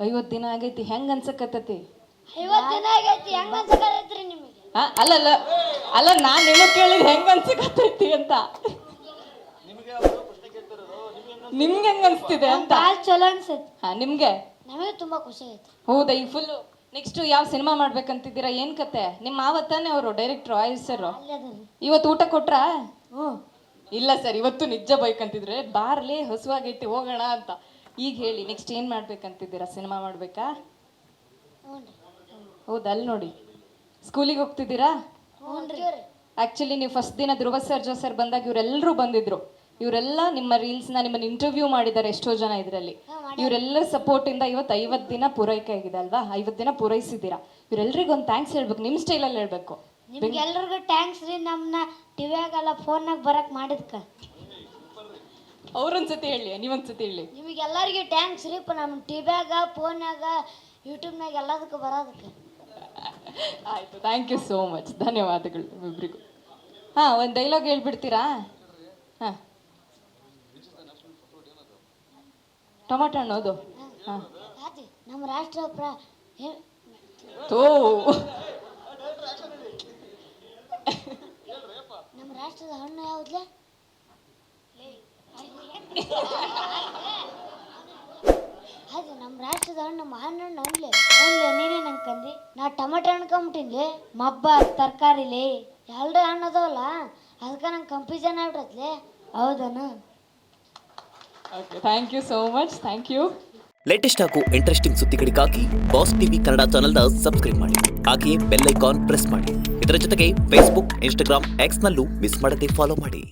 50 ದಿನ ಆಗೈತಿ, ಹೆಂಗ್ ಅನ್ಸಕತ್ತತಿ? 50 ದಿನ ಆಗೈತಿ, ಹೆಂಗ್ ಅನ್ಸಕತ್ತೈತ್ರಿ ನಿಮಗೆ? ಅಲ್ಲಲ್ಲ ಅಲ್ಲ, ನಾನ್ ನಿಮಗ್ ಕೇಳಿದ್ ಹೆಂಗ್ ಅನ್ಸಕತ್ತೈತಿ ಅಂತ. ನಿಮ್ಗೆ ಹೆಂಗ್ ಅನ್ಸ್ತಿದೆ ಅಂತ? ಭಾಳ ಚಲೋ ಅನ್ಸೈತಿ. ನಿಮ್ಗೆ? ನಮಗೆ ತುಂಬಾ ಖುಷಿ ಆಯ್ತು. ಹೌದಾ? ಈ ಫುಲ್ ನೆಕ್ಸ್ಟ್ ಯಾವ ಸಿನಿಮಾ ಮಾಡ್ಬೇಕಂತಿದ್ದೀರಾ? ಏನ್ ಕತೆ? ನಿಮ್ಮ ಮಾವತ್ತಾನೆ ಅವರು ಡೈರೆಕ್ಟ್ರು ಆಯುಷ್ ಸರ್. ಇವತ್ತು ಊಟ ಕೊಟ್ರ? ಇಲ್ಲ ಸರ್, ಇವತ್ತು ನಿಜ ಬೈಕಂತಿದ್ರೆ ಬಾರ್ಲಿ ಹಸುವಾಗೈತಿ ಹೋಗೋಣ ಅಂತ. ಈಗ ಹೇಳಿ, ನೆಕ್ಸ್ಟ್ ಏನ್ ಮಾಡ್ಬೇಕಂತಿದ್ದೀರಾ? ಸಿನಿಮಾ ಮಾಡ್ಬೇಕಾ? ಹೌದಾ? ಅಲ್ಲಿ ನೋಡಿ, ಸ್ಕೂಲಿಗೆ ಹೋಗ್ತಿದ್ದೀರಾ? ಆಕ್ಚುಲಿ ನೀವು ಫಸ್ಟ್ ದಿನ ಧ್ರುವ ಸರ್ಜಾ ಸರ್ ಬಂದಾಗ ಇವರೆಲ್ಲರೂ ಬಂದಿದ್ರು. ಇವರೆಲ್ಲ ನಿಮ್ಮ ರೀಲ್ಸ್ನ, ನಿಮ್ಮನ್ನ ಇಂಟರ್ವ್ಯೂ ಮಾಡಿದ್ದಾರೆ ಎಷ್ಟೋ ಜನ ಇದರಲ್ಲಿ. ಇವರೆಲ್ಲರ ಸಪೋರ್ಟ್ ಇಂದ ಇವತ್ತು 50 ದಿನ ಪೂರೈಕೆ ಆಗಿದೆ ಅಲ್ವಾ? 50 ದಿನ ಪೂರೈಸಿದ್ದೀರಾ. ಇವರೆಲ್ಲರಿಗೂ ಒಂದು ಥ್ಯಾಂಕ್ಸ್ ಹೇಳ್ಬೇಕು, ನಿಮ್ಮ ಸ್ಟೈಲಲ್ಲಿ ಹೇಳ್ಬೇಕು. ನಿಮ್ಗೆಲ್ರಿಗೂ ಥ್ಯಾಂಕ್ಸ್ ರೀ, ನಮ್ಮನ್ನ ಟಿವಿಯಾಗಲ್ಲ ಫೋನ್ನಾಗ ಬರಕ್ ಮಾಡಿದ್ಕ. ಅವ್ರೊಂದ್ಸತಿ ಹೇಳಿ, ನೀವೊಂದ್ಸತಿ ಹೇಳಿ. ನಿಮಗೆಲ್ಲರಿಗೂ ಥ್ಯಾಂಕ್ಸ್ ರೀ, ನಮ್ಮ ಟಿವಿಯಾಗ ಫೋನ್ನಾಗ ಯೂಟ್ಯೂಬ್ನಾಗ ಎಲ್ಲದಕ್ಕೂ ಬರೋದಕ್ಕೆ. ಆಯ್ತು, ಥ್ಯಾಂಕ್ ಯು ಸೋ ಮಚ್, ಧನ್ಯವಾದಗಳು ಇಬ್ಬರಿಗೂ. ಒಂದು ಡೈಲಾಗ್ ಹೇಳ್ಬಿಡ್ತೀರಾ? ಟೊಮಾಟೊ ಹಣ್ಣೋದು. ನಮ್ಮ ರಾಷ್ಟ್ರ ನಮ್ಮ ರಾಷ್ಟ್ರದ ಹಣ್ಣು ಯಾವುದ್ಲೆ? ಅದು ನಮ್ಮ ರಾಷ್ಟ್ರದ ಹಣ್ಣು ಮಾವಿನ ಹಣ್ಣು ಅನ್ಲೆ. ನೀನೇ ನಂಗೆ ಕಂದಿ, ನಾ ಟೊಮೆಟೊ ಹಣ್ಣು ಕಂಬಿಟ್ಟಿನ್ಲಿ, ಮಬ್ಬ ತರಕಾರಿಲಿ ಎರಡು ಹಣ್ಣು ಅದಾವಲ್ಲ, ಅದಕ್ಕೆ ನಂಗೆ ಕನ್ಫ್ಯೂಷನ್ ಆಗ್ಬಿಡತ್ಲೆ. ಹೌದನು? Okay, thank you so much, thank you. Latest ಹಾಗೂ ಇಂಟ್ರೆಸ್ಟಿಂಗ್ ಸುದ್ದಿಗಳಿಗಾಗಿ ಬಾಸ್ ಟಿವಿ ಕನ್ನಡ ಚಾನೆಲ್ನ ಸಬ್ಸ್ಕ್ರೈಬ್ ಮಾಡಿ. ಹಾಗೆಯೇ ಬೆಲ್ ಐಕಾನ್ ಪ್ರೆಸ್ ಮಾಡಿ. ಇದರ ಜೊತೆಗೆ ಫೇಸ್ಬುಕ್, ಇನ್ಸ್ಟಾಗ್ರಾಮ್, ಎಕ್ಸ್ನಲ್ಲೂ ಮಿಸ್ ಮಾಡದೆ ಫಾಲೋ ಮಾಡಿ.